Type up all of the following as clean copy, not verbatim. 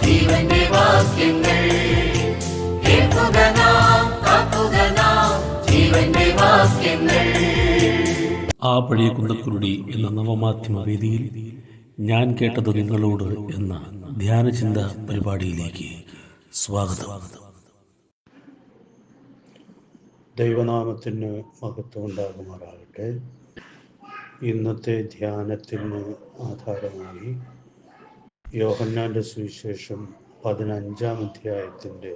ജീവന്റെ വാക്യങ്ങൾ ജീവന്റെ വാക്യങ്ങൾ. ആ പഴയ കുന്തക്കുരുടി എന്ന നവമാധ്യമ വേദിയിൽ ഞാൻ കേട്ടത് നിങ്ങളോട് എന്ന ധ്യാനചിന്ത പരിപാടിയിലേക്ക് സ്വാഗതം. ദൈവനാമത്തിന് മഹത്വം ഉണ്ടാകുമാറാകട്ടെ. ഇന്നത്തെ ധ്യാനത്തിന് ആധാരമായി യോഹന്നാൻ്റെ സുവിശേഷം 15-ാം അധ്യായത്തിൻ്റെ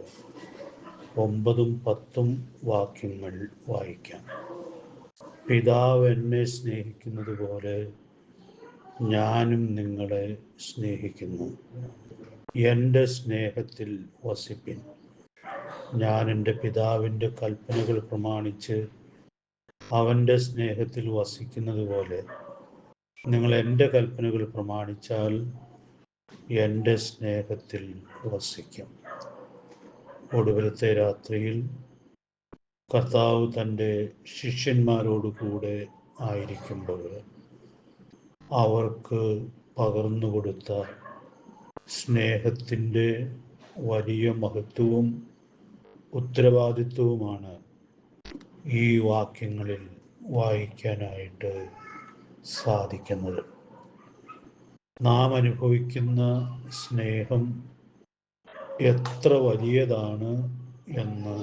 9-ഉം 10-ഉം വാക്യങ്ങൾ വായിക്കാം. പിതാവ് എന്നെ സ്നേഹിക്കുന്നത് പോലെ ഞാനും നിങ്ങളെ സ്നേഹിക്കുന്നു. എൻ്റെ സ്നേഹത്തിൽ വസിപ്പിൻ. ഞാൻ എൻ്റെ പിതാവിൻ്റെ കൽപ്പനകൾ പ്രമാണിച്ച് അവൻ്റെ സ്നേഹത്തിൽ വസിക്കുന്നത് പോലെ നിങ്ങൾ എൻ്റെ കൽപ്പനകൾ പ്രമാണിച്ചാൽ എൻ്റെ സ്നേഹത്തിൽ വസിക്കും. ഒടുവിലത്തെ രാത്രിയിൽ കർത്താവ് തൻ്റെ ശിഷ്യന്മാരോട് കൂടെ ആയിരിക്കുമ്പോൾ അവർക്ക് പകർന്നു കൊടുത്ത സ്നേഹത്തിൻ്റെ വലിയ മഹത്വവും ഉത്തരവാദിത്വവുമാണ് ഈ വാക്യങ്ങളിൽ വായിക്കാനായിട്ട് സാധിക്കുന്നത്. നാം അനുഭവിക്കുന്ന സ്നേഹം എത്ര വലിയതാണ് എന്ന്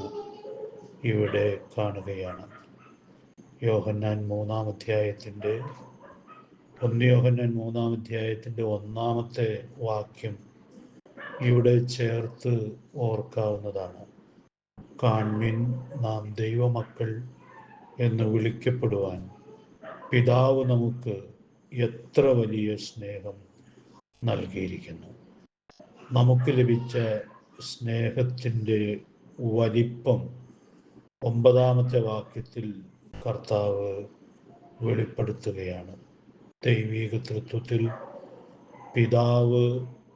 ഇവിടെ കാണുകയാണ്. യോഹന്നാൻ 3-ാം അധ്യായത്തിൻ്റെ 1-ാമത്തെ വാക്യം ഇവിടെ ചേർത്ത് ഓർക്കാവുന്നതാണ്. കാൺമിൻ, നാം ദൈവമക്കൾ എന്ന് വിളിക്കപ്പെടുവാൻ പിതാവ് നമുക്ക് എത്ര വലിയ സ്നേഹം നൽകിയിരിക്കുന്നു. നമുക്ക് ലഭിച്ച സ്നേഹത്തിൻ്റെ വലിപ്പം 9-ാമത്തെ വാക്യത്തിൽ കർത്താവ് വെളിപ്പെടുത്തുകയാണ്. ദൈവിക തൃത്വത്തിൽ പിതാവ്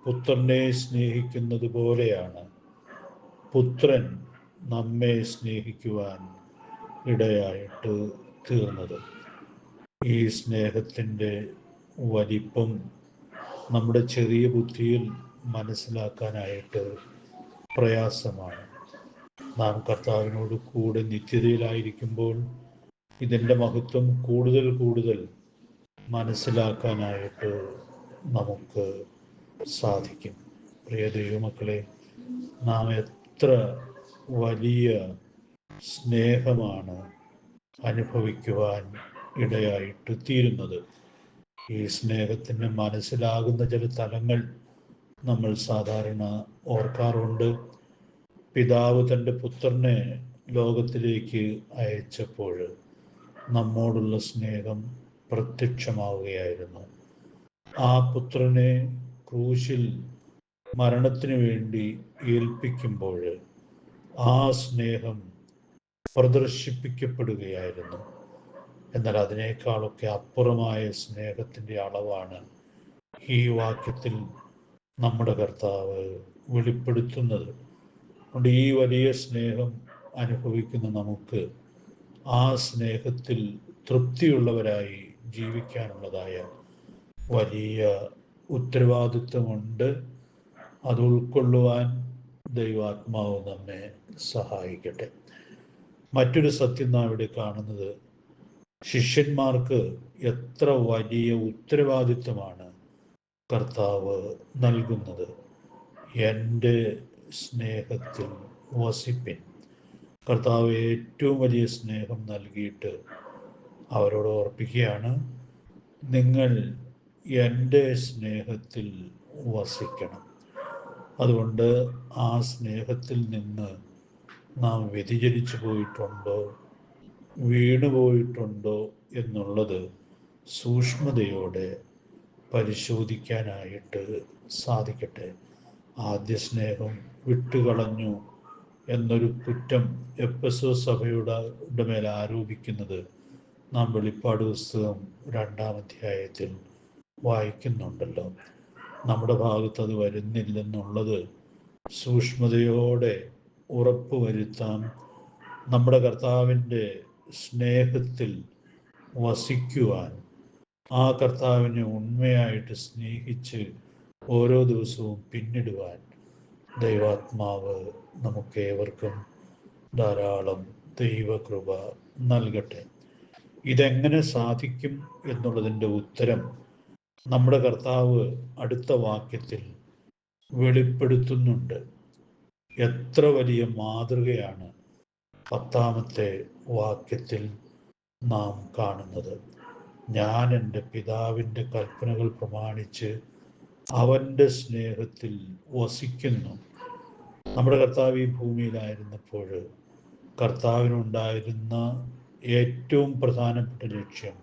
പുത്രനെ സ്നേഹിക്കുന്നത് പോലെയാണ് പുത്രൻ നമ്മെ സ്നേഹിക്കുവാൻ ഇടയായിട്ട് തീർന്നത്. ഈ സ്നേഹത്തിൻ്റെ വലിപ്പം നമ്മുടെ ചെറിയ ബുദ്ധിയിൽ മനസ്സിലാക്കാനായിട്ട് പ്രയാസമാണ്. നാം കർത്താവിനോട് കൂടെ നിത്യതയിലായിരിക്കുമ്പോൾ ഇതിൻ്റെ മഹത്വം കൂടുതൽ മനസ്സിലാക്കാനായിട്ട് നമുക്ക് സാധിക്കും. പ്രിയ ദൈവമക്കളെ, നാം എത്ര വലിയ സ്നേഹമാണ് അനുഭവിക്കുവാൻ ഇടയായിട്ട് തീരുന്നത്. ഈ സ്നേഹത്തിന് മനസ്സിലാകുന്ന ചില തലങ്ങൾ നമ്മൾ സാധാരണ ഓർക്കാറുണ്ട്. പിതാവ് തൻ്റെ പുത്രനെ ലോകത്തിലേക്ക് അയച്ചപ്പോൾ നമ്മോടുള്ള സ്നേഹം പ്രത്യക്ഷമാവുകയായിരുന്നു. ആ പുത്രനെ ക്രൂശിൽ മരണത്തിന് വേണ്ടി ഏൽപ്പിക്കുമ്പോൾ ആ സ്നേഹം പ്രദർശിപ്പിക്കപ്പെടുകയായിരുന്നു. എന്നാൽ അതിനേക്കാളൊക്കെ അപ്പുറമായ സ്നേഹത്തിൻ്റെ അളവാണ് ഈ വാക്യത്തിൽ നമ്മുടെ കർത്താവ് വെളിപ്പെടുത്തുന്നത്. അതുകൊണ്ട് ഈ വലിയ സ്നേഹം അനുഭവിക്കുന്ന നമുക്ക് ആ സ്നേഹത്തിൽ തൃപ്തിയുള്ളവരായി ജീവിക്കാനുള്ളതായ വലിയ ഉത്തരവാദിത്വമുണ്ട്. അത് ഉൾക്കൊള്ളുവാൻ ദൈവാത്മാവ് നമ്മെ സഹായിക്കട്ടെ. മറ്റൊരു സത്യം നാം ഇവിടെ കാണുന്നത്, ശിഷ്യന്മാർക്ക് എത്ര വലിയ ഉത്തരവാദിത്വമാണ് കർത്താവ് നൽകുന്നത്. എൻ്റെ സ്നേഹത്തിൽ വസിപ്പിൻ. കർത്താവ് ഏറ്റവും വലിയ സ്നേഹം നൽകിയിട്ട് അവരോട് ഓർപ്പിക്കുകയാണ്, നിങ്ങൾ എൻ്റെ സ്നേഹത്തിൽ വസിക്കണം. അതുകൊണ്ട് ആ സ്നേഹത്തിൽ നിന്ന് നാം വ്യതിചലിച്ചു പോയിട്ടുണ്ടോ, വീണുപോയിട്ടുണ്ടോ എന്നുള്ളത് സൂക്ഷ്മതയോടെ പരിശോധിക്കാനായിട്ട് സാധിക്കട്ടെ. ആദ്യ സ്നേഹം വിട്ടുകളഞ്ഞു എന്നൊരു കുറ്റം എഫെസോസ് സഭയുടെ മേൽ ആരോപിക്കുന്നത് നാം വെളിപ്പാട് പുസ്തകം 2-ാം അധ്യായത്തിൽ വായിക്കുന്നുണ്ടല്ലോ. നമ്മുടെ ഭാഗത്ത് അത് വരുന്നില്ലെന്നുള്ളത് സൂക്ഷ്മതയോടെ ഉറപ്പുവരുത്താം. നമ്മുടെ കർത്താവിൻ്റെ സ്നേഹത്തിൽ വസിക്കുവാൻ ആ കർത്താവിനെ ഉണ്മയായിട്ട് സ്നേഹിച്ച് ഓരോ ദിവസവും പിന്നിടുവാൻ ദൈവാത്മാവ് നമുക്കേവർക്കും ധാരാളം ദൈവകൃപ നൽകട്ടെ. ഇതെങ്ങനെ സാധിക്കും എന്നുള്ളതിൻ്റെ ഉത്തരം നമ്മുടെ കർത്താവ് അടുത്ത വാക്യത്തിൽ വെളിപ്പെടുത്തുന്നുണ്ട്. എത്ര വലിയ മാതൃകയാണ് 10-ാമത്തെ വാക്യത്തിൽ നാം കാണുന്നത്. ഞാൻ എൻ്റെ പിതാവിൻ്റെ കൽപ്പനകൾ പ്രമാണിച്ച് അവൻ്റെ സ്നേഹത്തിൽ വസിക്കുന്നു. നമ്മുടെ കർത്താവ് ഈ ഭൂമിയിലായിരുന്നപ്പോൾ കർത്താവിനുണ്ടായിരുന്ന ഏറ്റവും പ്രധാനപ്പെട്ട ലക്ഷ്യം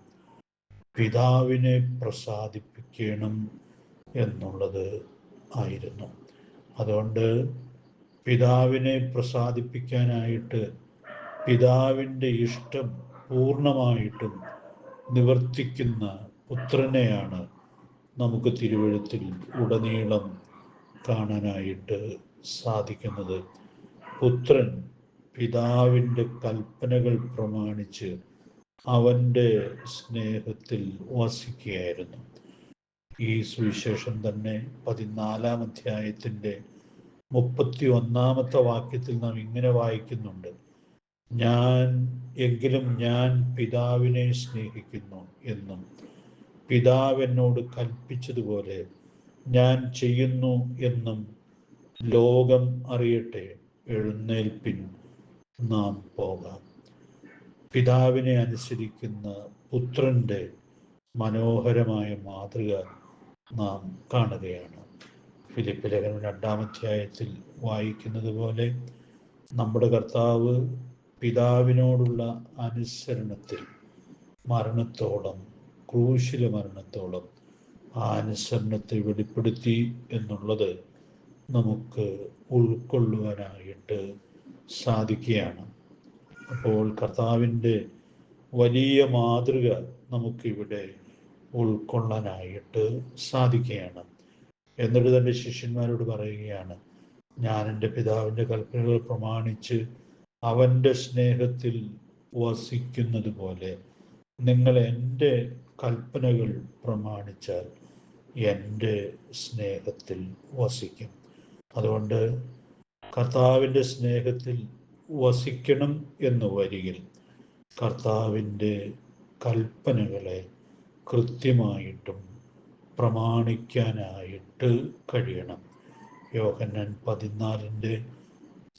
പിതാവിനെ പ്രസാദിപ്പിക്കണം എന്നുള്ളത് ആയിരുന്നു. അതുകൊണ്ട് പിതാവിനെ പ്രസാദിപ്പിക്കാനായിട്ട് പിതാവിൻ്റെ ഇഷ്ടം പൂർണ്ണമായിട്ടും നിവർത്തിക്കുന്ന പുത്രനെയാണ് നമുക്ക് തിരുവെഴുത്തിൽ ഉടനീളം കാണാനായിട്ട് സാധിക്കുന്നത്. പുത്രൻ പിതാവിൻ്റെ കൽപ്പനകൾ പ്രമാണിച്ച് അവൻ്റെ സ്നേഹത്തിൽ വസിക്കുകയായിരുന്നു. ഈ സുവിശേഷം തന്നെ 14-ാം അധ്യായത്തിൻ്റെ 31-ാമത്തെ വാക്യത്തിൽ നാം ഇങ്ങനെ വായിക്കുന്നുണ്ട്: ഞാൻ പിതാവിനെ സ്നേഹിക്കുന്നു എന്നും പിതാവ് എന്നോട് കൽപ്പിച്ചതുപോലെ ഞാൻ ചെയ്യുന്നു എന്നും ലോകം അറിയട്ടെ. എഴുന്നേൽപ്പിൻ, നാം പോകാം. പിതാവിനെ അനുസരിക്കുന്ന പുത്രൻ്റെ മനോഹരമായ മാതൃക നാം കാണുകയാണ്. ഫിലിപ്പ് ലേഖനം 2-ാം അധ്യായത്തിൽ വായിക്കുന്നത് പോലെ നമ്മുടെ കർത്താവ് പിതാവിനോടുള്ള അനുസരണത്തിൽ മരണത്തോളം, ക്രൂശിലെ മരണത്തോളം ആ അനുസരണത്തെ വെളിപ്പെടുത്തി എന്നുള്ളത് നമുക്ക് ഉൾക്കൊള്ളുവാനായിട്ട് സാധിക്കുകയാണ്. അപ്പോൾ കർത്താവിൻ്റെ വലിയ മാതൃക നമുക്കിവിടെ ഉൾക്കൊള്ളാനായിട്ട് സാധിക്കുകയാണ്. എന്നിട്ട് തൻ്റെ ശിഷ്യന്മാരോട് പറയുകയാണ്: ഞാൻ എൻ്റെ പിതാവിൻ്റെ കൽപ്പനകൾ പ്രമാണിച്ച് അവൻ്റെ സ്നേഹത്തിൽ വസിക്കുന്നത് പോലെ നിങ്ങൾ എൻ്റെ കൽപ്പനകൾ പ്രമാണിച്ചാൽ എൻ്റെ സ്നേഹത്തിൽ വസിക്കും. അതുകൊണ്ട് കർത്താവിൻ്റെ സ്നേഹത്തിൽ വസിക്കണം എന്ന് വരികിൽ കർത്താവിൻ്റെ കൽപ്പനകളെ കൃത്യമായിട്ടും പ്രമാണിക്കാനായിട്ട് കഴിയണം. യോഹന്നാൻ 14-ന്റെ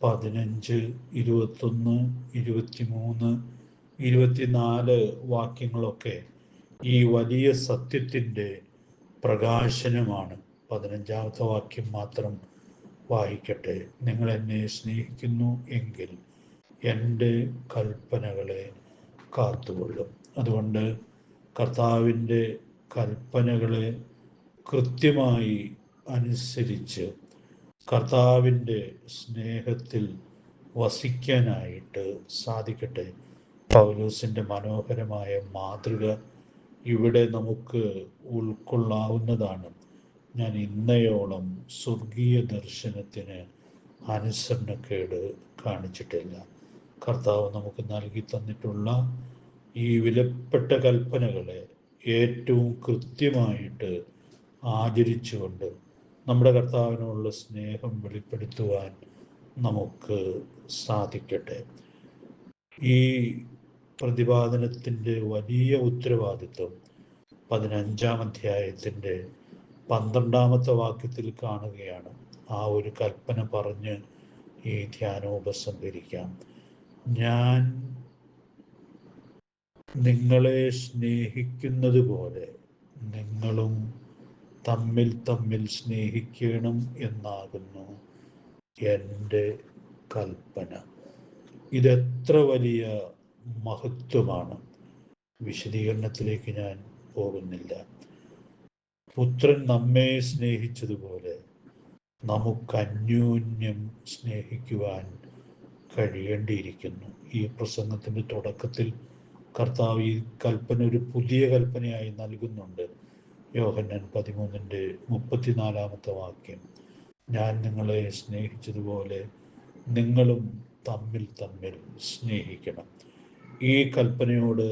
15, 21, 23, 24 വാക്യങ്ങളൊക്കെ ഈ വലിയ സത്യത്തിൻ്റെ പ്രകാശനമാണ്. 15-ാമത്തെ വാക്യം മാത്രം വായിക്കട്ടെ: നിങ്ങൾ എന്നെ സ്നേഹിക്കുന്നു എങ്കിൽ എൻ്റെ കൽപ്പനകളെ കാത്തുകൊള്ളും. അതുകൊണ്ട് കർത്താവിൻ്റെ കൽപ്പനകളെ കൃത്യമായി അനുസരിച്ച് കർത്താവിൻ്റെ സ്നേഹത്തിൽ വസിക്കാനായിട്ട് സാധിക്കട്ടെ. പൗലോസിൻ്റെ മനോഹരമായ മാതൃക ഇവിടെ നമുക്ക് ഉൾക്കൊള്ളാവുന്നതാണ്. ഞാൻ ഇന്നയോളം സ്വർഗീയ ദർശനത്തിന് അനുസരണക്കേട് കാണിച്ചിട്ടില്ല. കർത്താവ് നമുക്ക് നൽകി തന്നിട്ടുള്ള ഈ വിലപ്പെട്ട കൽപ്പനകളെ ഏറ്റവും കൃത്യമായിട്ട് ആചരിച്ചുകൊണ്ട് നമ്മുടെ കർത്താവിനുള്ള സ്നേഹം വെളിപ്പെടുത്തുവാൻ നമുക്ക് സാധിക്കട്ടെ. ഈ പ്രതിപാദനത്തിൻ്റെ വലിയ ഉത്തരവാദിത്വം 15-ാം അധ്യായത്തിൻ്റെ 12-ാമത്തെ വാക്യത്തിൽ കാണുകയാണ്. ആ ഒരു കൽപ്പന പറഞ്ഞ് ഈ ധ്യാനോപസംഹരിക്കാം: ഞാൻ നിങ്ങളെ സ്നേഹിക്കുന്നത് പോലെ നിങ്ങളും തമ്മിൽ തമ്മിൽ സ്നേഹിക്കണം എന്നാകുന്നു എൻ്റെ കൽപ്പന. ഇതെത്ര വലിയ മഹത്വമാണ്! വിശദീകരണത്തിലേക്ക് ഞാൻ പോകുന്നില്ല. പുത്രൻ നമ്മെ സ്നേഹിച്ചതുപോലെ നമുക്ക് അന്യോന്യം സ്നേഹിക്കുവാൻ കഴിയേണ്ടിയിരിക്കുന്നു. ഈ പ്രസംഗത്തിൻ്റെ തുടക്കത്തിൽ കർത്താവ് ഈ കൽപ്പന ഒരു പുതിയ കൽപ്പനയായി നൽകുന്നുണ്ട്. യോഹന്നാൻ 13-ന്റെ 34-ാമത്തെ വാക്യം: ഞാൻ നിങ്ങളെ സ്നേഹിച്ചതുപോലെ നിങ്ങളും തമ്മിൽ തമ്മിൽ സ്നേഹിക്കണം. ഈ കൽപ്പനയോട്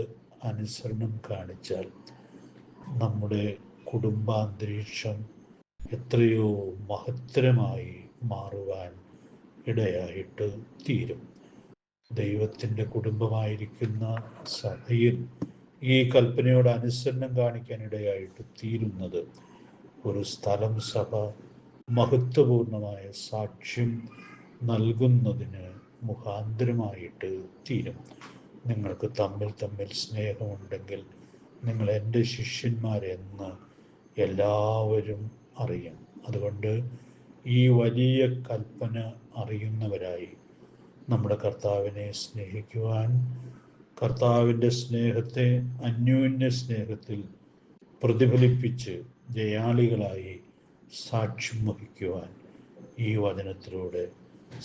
അനുസരണം കാണിച്ചാൽ നമ്മുടെ കുടുംബാന്തരീക്ഷം എത്രയോ മഹത്തരമായി മാറുവാൻ ഇടയായിട്ട് തീരും. ദൈവത്തിൻ്റെ കുടുംബമായിരിക്കുന്ന സഭയിൽ ഈ കൽപ്പനയോട് അനുസരണം കാണിക്കാൻ ഇടയായിട്ട് തീരുന്നത് ഒരു സ്ഥലം സഭ മഹത്വപൂർണമായ സാക്ഷ്യം നൽകുന്നതിന് മുഖാന്തരമായിട്ട് തീരും. നിങ്ങൾക്ക് തമ്മിൽ തമ്മിൽ സ്നേഹമുണ്ടെങ്കിൽ നിങ്ങൾ എൻ്റെ ശിഷ്യന്മാരെന്ന് എല്ലാവരും അറിയും. അതുകൊണ്ട് ഈ വലിയ കൽപ്പന അറിയുന്നവരായി നമ്മുടെ കർത്താവിനെ സ്നേഹിക്കുവാൻ, കർത്താവിൻ്റെ സ്നേഹത്തെ അന്യോന്യ സ്നേഹത്തിൽ പ്രതിഫലിപ്പിച്ച് ജയാളികളായി സാക്ഷ്യം വഹിക്കുവാൻ ഈ വചനത്തിലൂടെ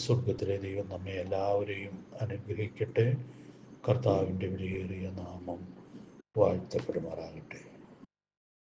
സ്വർഗത്തിലെ ദൈവം നമ്മെ എല്ലാവരെയും അനുഗ്രഹിക്കട്ടെ. കർത്താവിൻ്റെ വിലയേറിയ നാമം വാഴ്ത്തപ്പെടുമാറാകട്ടെ.